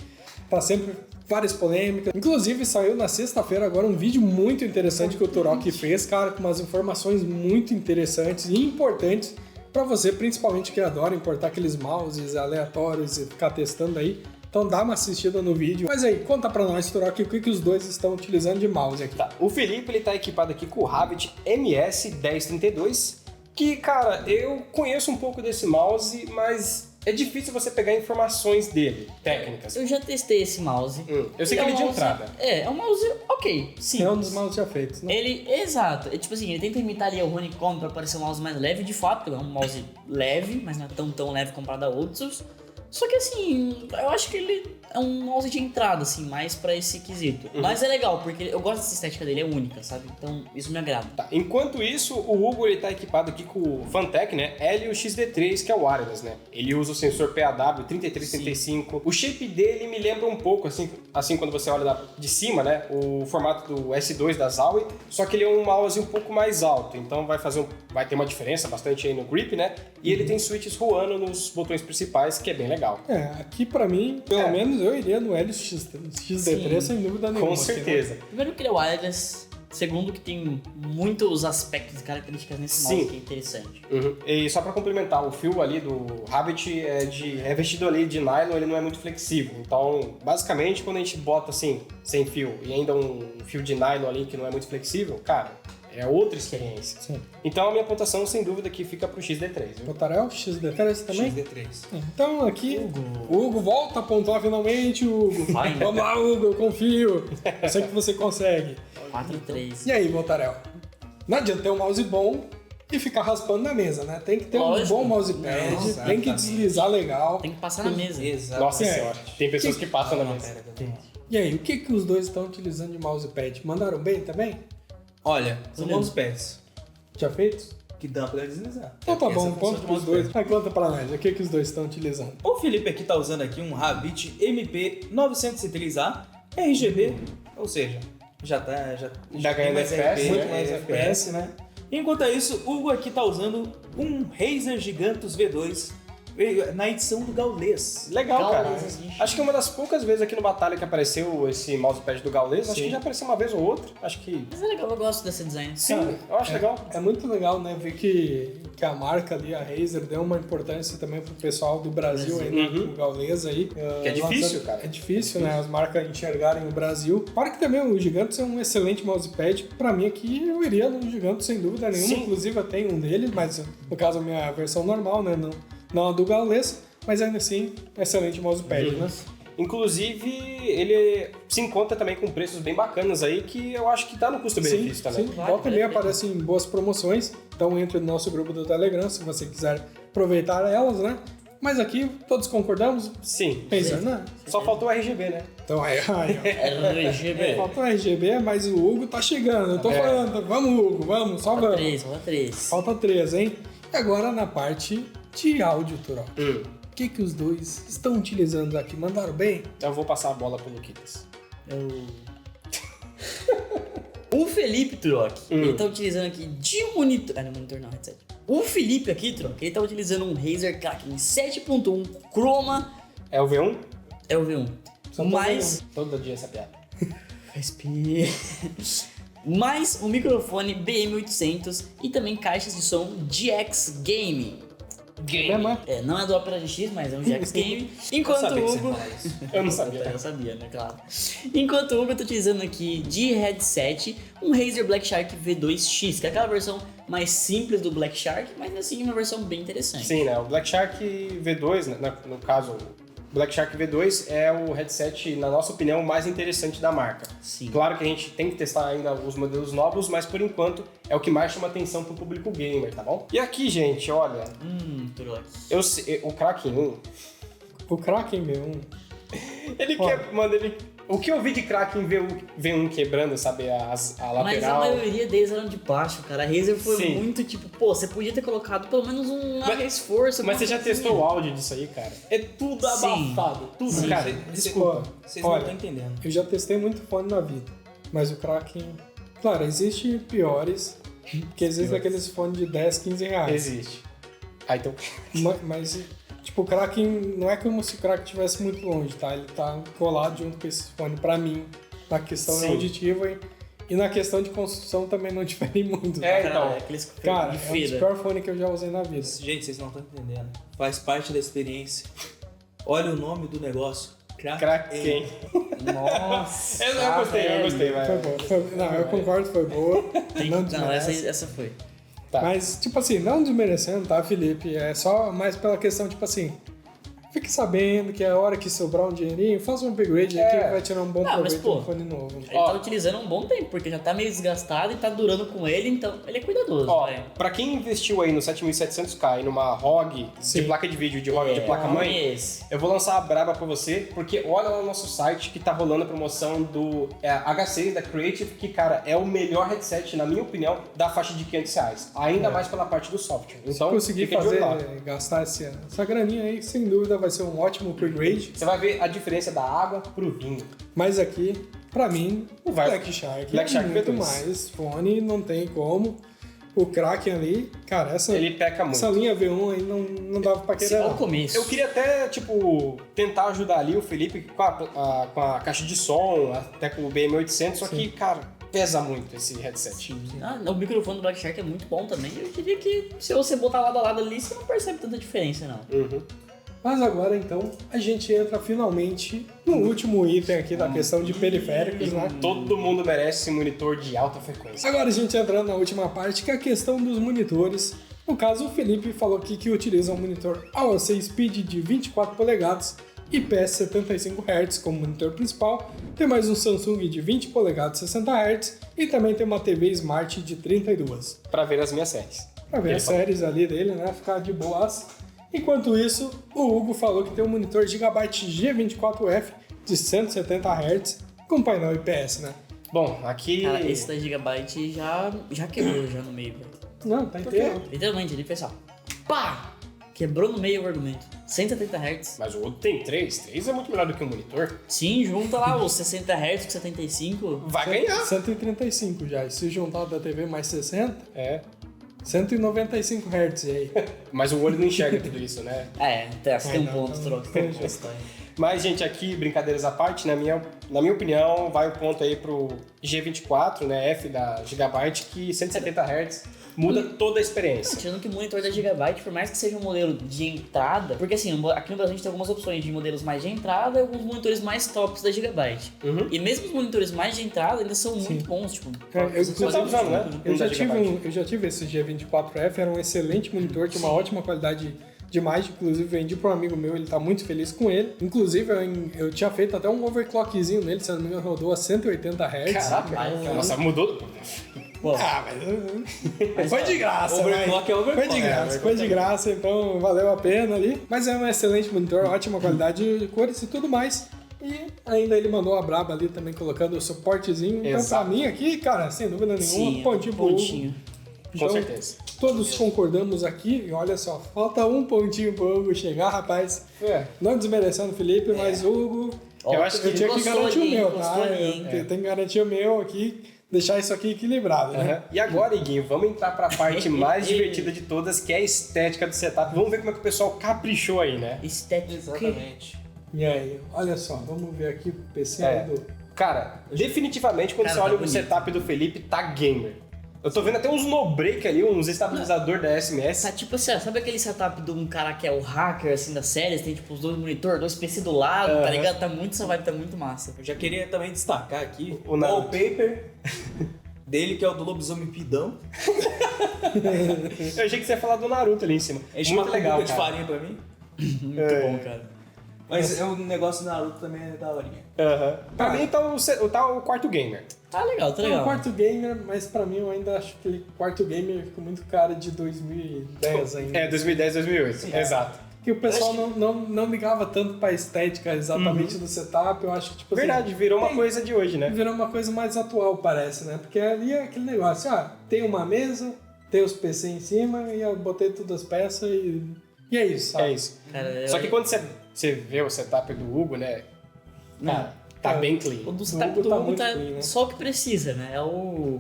S4: tá sempre várias polêmicas. Inclusive, saiu na sexta-feira agora um vídeo muito interessante que o Turok fez, cara, com umas informações muito interessantes e importantes pra você, principalmente que adora importar aqueles mouses aleatórios e ficar testando aí. Então dá uma assistida no vídeo. Mas aí, conta pra nós, Turok, o que os dois estão utilizando de mouse aqui.
S1: Tá, o Felipe, ele tá equipado aqui com o Rabbit MS1032, que, cara, eu conheço um pouco desse mouse, mas é difícil você pegar informações dele, técnicas.
S2: Eu já testei esse mouse.
S1: Eu sei que ele é de entrada.
S2: É um mouse ok, sim.
S4: É um dos mouses já feitos, né?
S2: Exato. É tipo assim, ele tenta imitar ali o Honeycomb pra parecer um mouse mais leve, de fato, ele é um mouse leve, mas não é tão leve comparado a outros. Só que assim, eu acho que ele é um mouse de entrada, assim, mais pra esse quesito. Mas é legal, porque eu gosto dessa estética dele, é única, sabe? Então isso me agrada.
S1: Tá, enquanto isso, o Hugo, ele tá equipado aqui com o Fantech, né, Helio XD3, que é o wireless, né? Ele usa o sensor PAW 3335. O shape dele me lembra um pouco, assim quando você olha de cima, né, o formato do S2 da Zowie, só que ele é um mouse um pouco mais alto, então vai ter uma diferença bastante aí no grip, né? E ele tem switches ruando nos botões principais, que é bem legal.
S4: É, aqui pra mim, pelo menos eu iria no Helio XD3 sem dúvida nenhuma.
S1: Com
S4: aqui, né?
S1: certeza.
S2: Primeiro que ele é wireless, segundo que tem muitos aspectos e características nesse mouse
S1: Sim.
S2: que é interessante.
S1: E só pra complementar, o fio ali do Rabbit é vestido ali de nylon, ele não é muito flexível. Então, basicamente, quando a gente bota assim, sem fio, e ainda um fio de nylon ali que não é muito flexível, cara, é outra experiência.
S4: Sim.
S1: Então, a minha pontuação, sem dúvida, aqui fica pro XD3, viu?
S4: Botarel, XD3 também?
S3: XD3.
S4: Então aqui, o Hugo volta a pontuar finalmente, Hugo.
S2: Vai.
S4: Vamos lá, Hugo, eu confio. Eu sei que você consegue.
S2: 4-3.
S4: E aí, Botarel? Não adianta ter um mouse bom e ficar raspando na mesa, né? Tem que ter
S2: Lógico.
S4: um bom mousepad,
S2: Não,
S4: tem que deslizar legal.
S2: Tem que passar na mesa.
S3: Exato.
S1: Nossa
S4: É.
S1: senhora, tem pessoas que passam na mesa.
S4: E aí, o que os dois estão utilizando de mousepad? Mandaram bem também?
S3: Olha, são
S2: Olha.
S3: mousepads
S4: Já feitos?
S3: que dá pra deslizar.
S4: Então tá
S3: Essa
S4: bom,
S3: é a função
S4: ponto
S3: de
S4: pros
S3: mousepad.
S4: dois. Mas conta pra nós, o que os dois estão utilizando?
S3: O Felipe aqui tá usando aqui um Habit MP 903A RGB, ou seja, já
S1: ganhando
S3: tem mais
S1: FPS,
S3: RP,
S1: né?
S3: mais FPS, né? Enquanto isso, o Hugo aqui tá usando um Razer Gigantus V2 na edição do Gaules.
S1: Legal, cara.
S2: Gaules Edition.
S1: Acho que é uma das poucas vezes aqui no Batalha que apareceu esse mousepad do Gaules. Acho
S4: Sim.
S1: que já apareceu uma vez ou outra. Acho que...
S2: Mas é legal, eu gosto desse design.
S1: Sim, eu acho legal.
S4: É muito legal, né, ver que a marca ali, a Razer, deu uma importância também pro pessoal do Brasil aí, né,
S1: Uhum.
S4: pro Gaules aí.
S1: Que é difícil, cara.
S4: É difícil, né, as marcas enxergarem o Brasil. Claro que também o Gigantus é um excelente mousepad. Pra mim aqui, eu iria no Gigantus sem dúvida nenhuma.
S1: Sim.
S4: Inclusive, eu tenho um dele, mas no caso a minha versão normal, né, não a do Gaules. Mas ainda assim, excelente mousepad, né?
S1: Inclusive, ele se encontra também com preços bem bacanas aí, que eu acho que tá no custo-benefício também.
S4: Sim,
S2: Vale,
S4: volta e
S2: vale
S4: meia
S2: a pena.
S4: aparecem boas promoções, então entre no nosso grupo do Telegram se você quiser aproveitar elas, né? Mas aqui todos concordamos,
S1: Sim.
S4: Razer, né?
S1: Só faltou o RGB, né?
S4: Então aí, ó.
S2: RGB.
S4: Falta o RGB, mas o Hugo tá chegando. Eu tô falando, vamos Hugo, vamos, só
S2: Falta
S4: vamos.
S2: 3, falta 3.
S4: Falta 3, hein? E agora na parte de áudio, Turó. O que os dois estão utilizando aqui? Mandaram bem?
S1: Eu vou passar a bola pro Luquitas.
S2: O Felipe Troc, ele tá utilizando aqui de monitor. Ah, não, monitor não, headset. O Felipe aqui, Troc, ele tá utilizando um Razer Kraken 7.1 Chroma.
S1: É o V1?
S2: É o V1. Mas.
S1: Todo dia essa piada.
S2: Respira. Mais um microfone BM800 e também caixas de som GX Gaming.
S4: É,
S2: Não é do Opera GX, mas é um GX Gaming. Enquanto
S3: Eu sabia
S2: o
S3: que você
S2: Hugo.
S3: ia falar isso.
S1: Eu não sabia.
S2: Eu sabia, né? Claro. Enquanto o Hugo, eu tô utilizando aqui de headset um Razer Black Shark V2X, que é aquela versão mais simples do Black Shark, mas assim, uma versão bem interessante.
S1: Sim, né? O Black Shark V2, né? No caso, o Black Shark V2 é o headset, na nossa opinião, mais interessante da marca.
S2: Sim.
S1: Claro que a gente tem que testar ainda os modelos novos, mas por enquanto é o que mais chama atenção pro público gamer, tá bom? E aqui, gente, olha,
S2: Troc.
S1: o Kraken 1,
S4: O Kraken meu,
S1: ele
S4: Ó.
S1: quer, mano, o que eu vi de Kraken V1 quebrando, sabe, a
S2: Mas a
S1: lateral.
S2: maioria deles eram de plástico, cara. A Razer foi
S1: Sim.
S2: muito tipo, pô, você podia ter colocado pelo menos um reforço.
S1: Mas você já
S2: alguma
S1: testou o
S2: coisinha.
S1: áudio disso aí, cara? É tudo
S2: Sim.
S1: abafado, tudo,
S2: Sim.
S1: cara. Desculpa.
S3: Vocês não
S4: Olha,
S3: estão entendendo.
S4: eu já testei muito fone na vida, mas o Kraken... Claro, existe piores, porque existe aqueles fones de 10, 15 reais.
S1: Existe. Ah, então...
S4: Mas, tipo, o Kraken não é como se o Kraken estivesse muito longe, tá? Ele tá colado junto com esse fone pra mim, na questão
S1: Sim.
S4: auditiva e na questão de construção também não difere muito.
S1: É,
S4: tá?
S1: então.
S2: Aqueles
S4: Cara,
S2: de
S4: é um dos
S2: feira.
S4: piores fones que eu já usei na vida.
S3: Gente, vocês não estão entendendo. Faz parte da experiência. Olha o nome do negócio.
S1: Kraken.
S2: Nossa.
S1: Eu gostei, vai.
S4: Foi boa. Não, eu concordo, foi boa. Não
S2: Não,
S4: desmerece.
S2: essa foi.
S1: Tá.
S4: Mas, tipo assim, não desmerecendo, tá, Felipe? É só mais pela questão, tipo assim, fique sabendo que a hora que sobrar um dinheirinho, faça um upgrade aqui que vai tirar um bom
S2: Não, mas,
S4: proveito
S2: pô,
S4: do fone novo.
S2: Ele tá utilizando um bom tempo, porque já tá meio desgastado e tá durando com ele, então ele é cuidadoso.
S1: Ó,
S2: vai.
S1: pra quem investiu aí no 7700K e numa ROG
S4: Sim.
S1: de placa de vídeo de ROG de placa-mãe,
S2: Esse.
S1: eu vou lançar a braba pra você, porque olha lá no nosso site que tá rolando a promoção do H6 da Creative, que, cara, é o melhor headset, na minha opinião, da faixa de R$500. Ainda mais pela parte do software. Então,
S4: Conseguir
S1: fica de olho
S4: fazer,
S1: lá.
S4: gastar essa graninha aí, sem dúvida vai ser um ótimo upgrade.
S1: Você vai ver a diferença da água pro vinho.
S4: Mas aqui, pra mim, o
S1: Vai-
S4: Black Shark
S1: Black Shark
S4: é muito
S1: V2.
S4: mais fone, não tem como. O Kraken ali, cara, essa
S1: Ele peca muito.
S4: linha V1 aí não dava pra
S2: Esse
S4: querer.
S2: é o
S4: não.
S2: começo.
S1: Eu queria até, tipo, tentar ajudar ali o Felipe com a caixa de som, até com o BM800, só que, cara, pesa muito esse headset.
S2: O microfone do Black Shark é muito bom também. Eu diria que se você botar lado a lado ali, você não percebe tanta diferença, não.
S1: Uhum.
S4: Mas agora, então, a gente entra finalmente no último item aqui da questão de periféricos, né?
S1: Todo mundo merece um monitor de alta frequência.
S4: Agora a gente entrando na última parte, que é a questão dos monitores. No caso, o Felipe falou aqui que utiliza um monitor AOC Speed de 24 polegadas e IPS 75 Hz como monitor principal. Tem mais um Samsung de 20 polegadas 60 Hz e também tem uma TV Smart de 32.
S1: Pra ver as minhas séries.
S4: Pra ver as séries ali dele, né? Ficar de boas. Enquanto isso, o Hugo falou que tem um monitor Gigabyte G24F de 170 Hz com painel IPS, né?
S1: Bom, aqui...
S2: Cara, esse da Gigabyte já quebrou já no meio, velho.
S4: Não, tá inteiro.
S2: Literalmente, ele fez só. Pá! Quebrou no meio o argumento. 170 Hz.
S1: Mas o outro tem 3. 3 é muito melhor do que um monitor.
S2: Sim, junta lá os 60 Hz com 75.
S1: Vai ganhar.
S4: 135 já. E se juntar da TV mais 60,
S1: É.
S4: 195 Hz e aí.
S1: Mas o olho não enxerga tudo isso, né?
S2: Você tem um
S4: não,
S2: ponto,
S4: então,
S2: troca. Tem um
S4: então,
S2: ponto.
S1: Mas, gente, aqui, brincadeiras à parte, na minha opinião, vai o ponto aí pro G24, né, F da Gigabyte, que 170 Hz muda toda a experiência.
S2: Tirando que o monitor da Gigabyte, por mais que seja um modelo de entrada, porque assim, aqui no Brasil a gente tem algumas opções de modelos mais de entrada e alguns monitores mais tops da Gigabyte.
S1: Uhum.
S2: E mesmo os monitores mais de entrada ainda são muito bons, tipo...
S1: Você tá usando, né?
S4: Eu já
S1: Da
S4: tive esse G24F, era um excelente monitor, tinha uma ótima qualidade de imagem, inclusive vendi para um amigo meu, ele tá muito feliz com ele. Inclusive, eu tinha feito até um overclockzinho nele, se não me engano, rodou a 180 Hz.
S1: Caraca, nossa, mudou.
S4: Mas foi de graça,
S3: Overclock é overclock.
S4: Foi de graça, então valeu a pena ali. Mas é um excelente monitor, ótima qualidade de cores e tudo mais. E ainda ele mandou a braba ali também, colocando o suportezinho. Então, pra mim aqui, cara, sem dúvida nenhuma,
S2: Sim,
S4: pontinho pro Hugo.
S1: Com certeza.
S4: Todos concordamos aqui, e olha só, falta um pontinho pro Hugo chegar, rapaz. Não desmerecendo o Felipe, mas o Hugo,
S1: Eu acho que
S4: eu tinha que garantir o meu, tá?
S2: hein?
S4: Eu tenho que garantir o meu aqui, deixar isso aqui equilibrado, né?
S1: E agora, Iguinho, vamos entrar pra parte mais divertida de todas, que é a estética do setup. Vamos ver como é que o pessoal caprichou aí, né?
S2: Estética.
S3: Exatamente.
S4: E aí, olha só, vamos ver aqui o PC do...
S1: Cara, definitivamente, quando
S2: Cara,
S1: você olha
S2: tá
S1: o
S2: bonito.
S1: setup do Felipe, tá gamer. Eu tô vendo até uns no-break ali, uns estabilizador da SMS.
S2: Tá tipo assim, sabe aquele setup de um cara que é o hacker, assim, das séries? Tem tipo os dois monitores, dois PC do lado, tá ligado? Tá muito, essa vibe tá muito massa.
S3: Eu já queria também destacar aqui
S1: O
S3: o
S1: Naruto.
S3: wallpaper dele, que é o do lobisomem pidão.
S1: Eu achei que você ia falar do Naruto ali em cima.
S3: Enche
S1: Muito
S3: uma
S1: legal,
S3: de
S1: cara.
S3: farinha pra mim.
S2: Muito bom, cara.
S3: Mas o negócio do Naruto também é da horinha.
S1: Pra mim tá o quarto gamer.
S2: Tá legal, tá
S4: É
S2: legal.
S4: um quarto gamer, mas pra mim eu ainda acho que aquele quarto gamer ficou muito cara de 2010 ainda.
S1: É, 2010, 2008. Exato.
S4: Que o pessoal não ligava tanto pra estética exatamente do setup, eu acho que tipo
S1: Verdade,
S4: assim,
S1: virou uma coisa de hoje, né?
S4: virou uma coisa mais atual, parece, né? Porque ali é aquele negócio, tem uma mesa, tem os PC em cima e eu botei todas as peças e é isso, sabe?
S1: É isso.
S2: Cara,
S1: Só que quando você vê o setup do Hugo, né? Cara, tá bem clean.
S2: O do setup
S4: Hugo
S2: do
S4: tá
S2: Hugo
S4: muito
S2: tá
S4: clean, né?
S2: só o que precisa, né? É o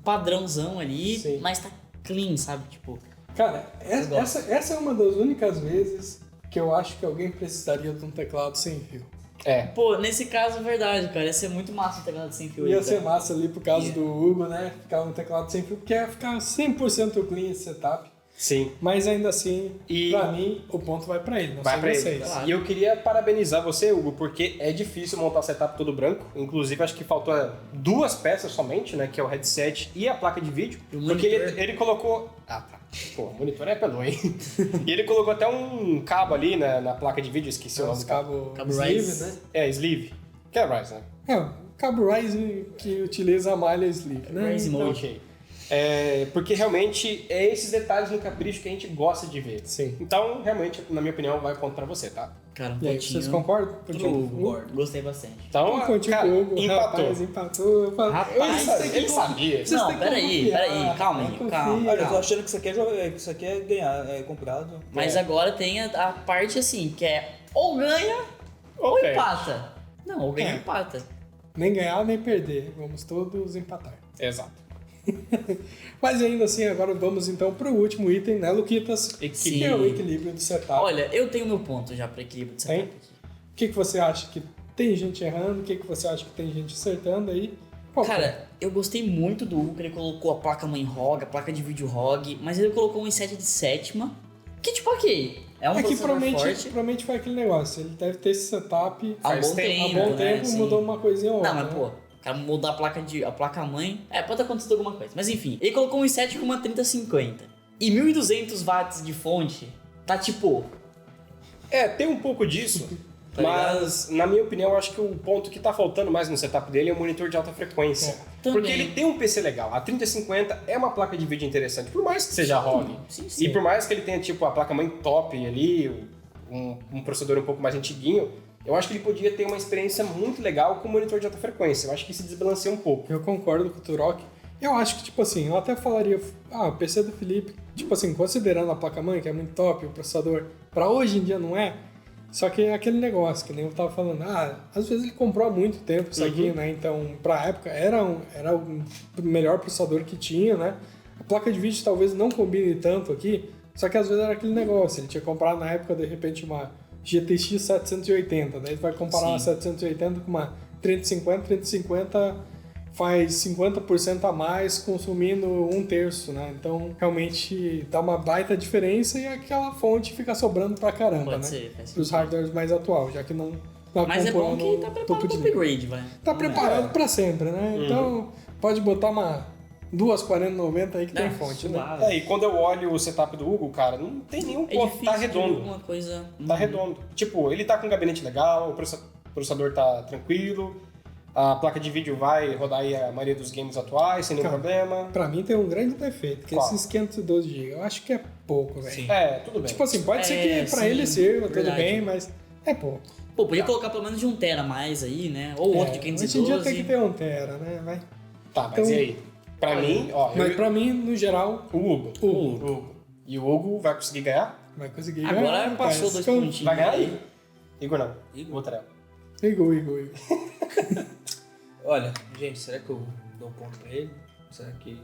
S2: padrãozão ali,
S4: Sim.
S2: mas tá clean, sabe? Tipo,
S4: Cara, essa é uma das únicas vezes que eu acho que alguém precisaria de um teclado sem fio.
S2: pô, nesse caso é verdade, cara. Ia ser muito massa o teclado sem fio.
S4: Ia
S2: aí,
S4: ser
S2: cara.
S4: massa ali por causa do Hugo, né? Ficar um teclado sem fio, porque ia ficar 100% clean esse setup.
S1: Sim.
S4: Mas ainda assim,
S1: E-
S4: pra mim, o ponto vai pra ele, não
S1: Vai
S4: sei
S1: pra
S4: vocês.
S1: ele.
S2: Claro.
S1: E eu queria parabenizar você, Hugo, porque é difícil montar o setup todo branco. Inclusive, acho que faltou 2 peças somente, né? Que é o headset e a placa de vídeo.
S2: E o
S1: Porque
S2: monitor.
S1: ele colocou... Ah, tá. Pô, o monitor é pelo, hein? E ele colocou até um cabo ali na placa de vídeo, esqueci o nome
S4: Os
S1: do cabo.
S4: cabos
S2: Cabo
S4: sleeve,
S2: Rise.
S4: né?
S1: É, sleeve. Que é Rise, né?
S4: É, o cabo Rise que utiliza a malha sleeve, né?
S2: Rise
S4: Então,
S2: Mode.
S1: Ok. Porque realmente é esses detalhes no capricho que a gente gosta de ver.
S4: Sim.
S1: Então, realmente, na minha opinião, vai ponto pra você, tá?
S2: Cara, um
S4: E aí,
S2: pontinho.
S4: vocês concordam?
S2: Concordo. Gostei bastante.
S1: Então,
S4: Um pontinho
S1: cara,
S4: pro Hugo,
S1: empatou.
S4: rapaz, empatou.
S2: Rapaz,
S1: Ele sabia.
S4: Vocês
S2: Não,
S4: têm que
S2: peraí,
S4: confiar,
S2: calma aí,
S4: confia.
S2: calma.
S3: Olha, eu tô achando que isso aqui é, que isso aqui é ganhar, é comprado.
S2: Mas agora tem a parte assim, que é ou ganha ou
S1: Ok.
S2: empata. Não, ou ganha ou
S4: É.
S2: empata.
S4: Nem ganhar, nem perder. Vamos todos empatar.
S1: Exato.
S4: Mas ainda assim, agora vamos então pro último item, né, Luquitas?
S2: Sim.
S4: Que é o equilíbrio do setup.
S2: Olha, eu tenho meu ponto já pra equilíbrio de setup
S4: Tem?
S2: aqui.
S4: O que você acha que tem gente errando? O que você acha que tem gente acertando aí? Qual que é?
S2: Cara, eu gostei muito do Hugo, que ele colocou a placa mãe ROG, a placa de vídeo ROG, mas ele colocou um i7 de sétima, que tipo, ok, é um
S4: É que
S2: processador forte.
S4: provavelmente foi aquele negócio. Ele deve ter esse setup
S2: Há
S1: Faz
S2: bom
S1: tempo,
S4: há
S2: tempo,
S4: bom
S2: né?
S4: tempo,
S2: Sim.
S4: mudou uma coisinha ou outra.
S2: Não, mas
S4: né?
S2: pô, o cara mudar a placa-mãe. Pode ter acontecido alguma coisa. Mas enfim, ele colocou um i7 com uma 3050. E 1200 watts de fonte. Tá tipo.
S1: Tem um pouco disso.
S2: tá ligado?
S1: Mas, na minha opinião, eu acho que o ponto que tá faltando mais no setup dele é o monitor de alta frequência.
S2: Também.
S1: Porque ele tem um PC legal. A 3050 é uma placa de vídeo interessante, por mais que seja ROG.
S2: Sim, sim.
S1: E por mais que ele tenha, tipo, a placa-mãe top ali, um processador um pouco mais antiguinho, eu acho que ele podia ter uma experiência muito legal com o monitor de alta frequência. Eu acho que isso desbalanceia um pouco.
S4: Eu concordo com o Turok. Eu acho que, tipo assim, eu até falaria, o PC do Felipe, tipo assim, considerando a placa-mãe, que é muito top, o processador, pra hoje em dia não é, só que é aquele negócio, que nem eu tava falando, às vezes ele comprou há muito tempo isso aqui, né, então, pra época, era o melhor processador que tinha, né, a placa de vídeo talvez não combine tanto aqui, só que às vezes era aquele negócio, ele tinha comprado na época, de repente, uma GTX 780, daí vai comparar uma 780 com uma 3050 faz 50% a mais consumindo 1/3, né? Então, realmente dá uma baita diferença e aquela fonte fica sobrando pra caramba,
S2: Pode
S4: né?
S2: ser, faz
S4: Para os
S2: sentido.
S4: hardwares mais atuais, já que não
S2: Mas é bom
S4: acompanham
S2: que tá
S4: no
S2: preparado
S4: topo
S2: pro
S4: de linha.
S2: upgrade, vai.
S4: Tá preparado pra sempre, né? Então, pode botar duas 4090 aí que tem fonte, né?
S2: suave.
S1: E quando eu olho o setup do Hugo, cara, não tem nenhum
S2: É
S1: ponto,
S2: difícil
S1: tá
S2: de
S1: redondo.
S2: alguma coisa...
S1: Tá redondo. Tipo, ele tá com um gabinete legal, o processador tá tranquilo, a placa de vídeo vai rodar aí a maioria dos games atuais, sem nenhum
S4: Cara,
S1: problema.
S4: Pra mim tem um grande defeito, que é
S1: Qual?
S4: esses 512 GB. Eu acho que é pouco, velho.
S3: Sim.
S1: Tudo bem.
S4: Tipo assim, pode ser que pra
S2: sim,
S4: ele sirva, tudo
S2: verdade.
S4: bem, mas é pouco.
S2: Pô, podia colocar pelo menos de 1 tera a mais aí, né? Ou outro de
S4: Hoje em dia
S2: 512.
S4: tem que ter 1 tera, né? Vai.
S1: Tá, mas
S4: então-
S1: e aí? Pra mim, ó,
S4: Mas pra mim, no geral,
S1: o Hugo.
S4: o Hugo.
S1: E o Hugo vai conseguir ganhar?
S4: vai conseguir
S2: Agora
S4: ganhar,
S2: passou
S4: rapaz.
S2: 2 pontinhos.
S1: Vai ganhar aí? Igor não.
S3: Igor.
S1: Outra.
S4: Igor.
S3: Olha, gente, será que eu dou um ponto pra ele? Será que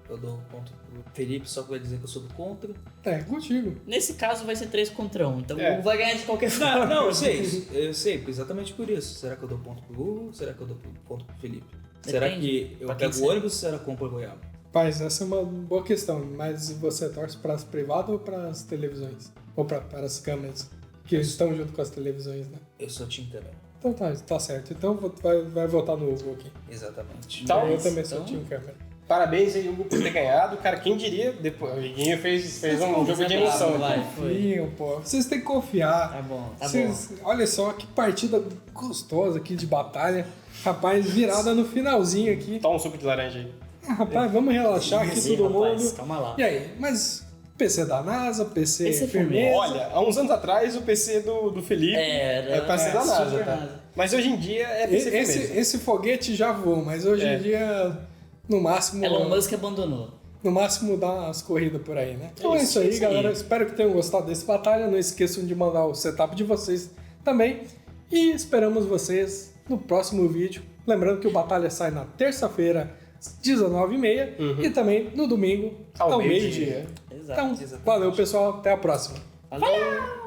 S3: eu dou um ponto pro Felipe só pra dizer que eu sou do contra?
S4: É, contigo.
S2: Nesse caso vai ser 3-1, então
S1: É.
S2: o Hugo vai ganhar de qualquer forma.
S3: Não, eu sei, exatamente por isso. Será que eu dou ponto pro Hugo? Será que eu dou ponto pro Felipe? Será
S2: Depende.
S3: que eu
S2: Pra quem
S3: pego
S2: você-
S3: o ônibus ou será que eu compro a goiaba?
S4: Rapaz, essa é uma boa questão, mas você torce para as privadas ou para as televisões? Ou para as câmeras que estão junto com as televisões, né?
S3: Eu sou Tim Câmera.
S4: Então tá certo. Então vai votar no Hugo aqui.
S3: Exatamente.
S1: Então,
S4: Eu também sou
S2: então-
S4: Team Câmera.
S1: Parabéns aí, Hugo, por ter ganhado. Cara, quem diria? Depois, o Iguinho fez um jogo de emoção.
S2: Vai,
S1: aqui.
S2: foi.
S4: Confiam, pô. Vocês têm que confiar.
S2: Tá bom, tá bom.
S4: Vocês, olha só que partida gostosa aqui de batalha. Rapaz, virada no finalzinho aqui.
S1: Toma um suco de laranja aí.
S4: Rapaz, vamos relaxar aqui
S2: Sim,
S4: todo
S2: rapaz,
S4: mundo.
S2: calma lá.
S4: E aí, mas PC da NASA, PC
S2: PC
S4: firmeza.
S1: Olha, há uns anos atrás o PC do Felipe
S2: Era
S1: pra ser da NASA,
S2: super
S1: tá?
S2: NASA.
S1: Mas hoje em dia é PC firmeza.
S4: Esse foguete já voou, mas hoje em dia, no máximo,
S2: Elon Musk abandonou.
S4: no máximo dá umas corridas por aí, né? Então é
S2: Isso,
S4: isso aí,
S2: isso aí.
S4: galera. Espero que tenham gostado desse batalha. Não esqueçam de mandar o setup de vocês também. E esperamos vocês no próximo vídeo. Lembrando que o batalha sai na terça-feira, às 19h30 e também no domingo,
S1: Ao
S4: ao
S1: meio-dia.
S4: meio-dia.
S2: Exato.
S4: Então, valeu, pessoal. Até a próxima.
S2: Valeu!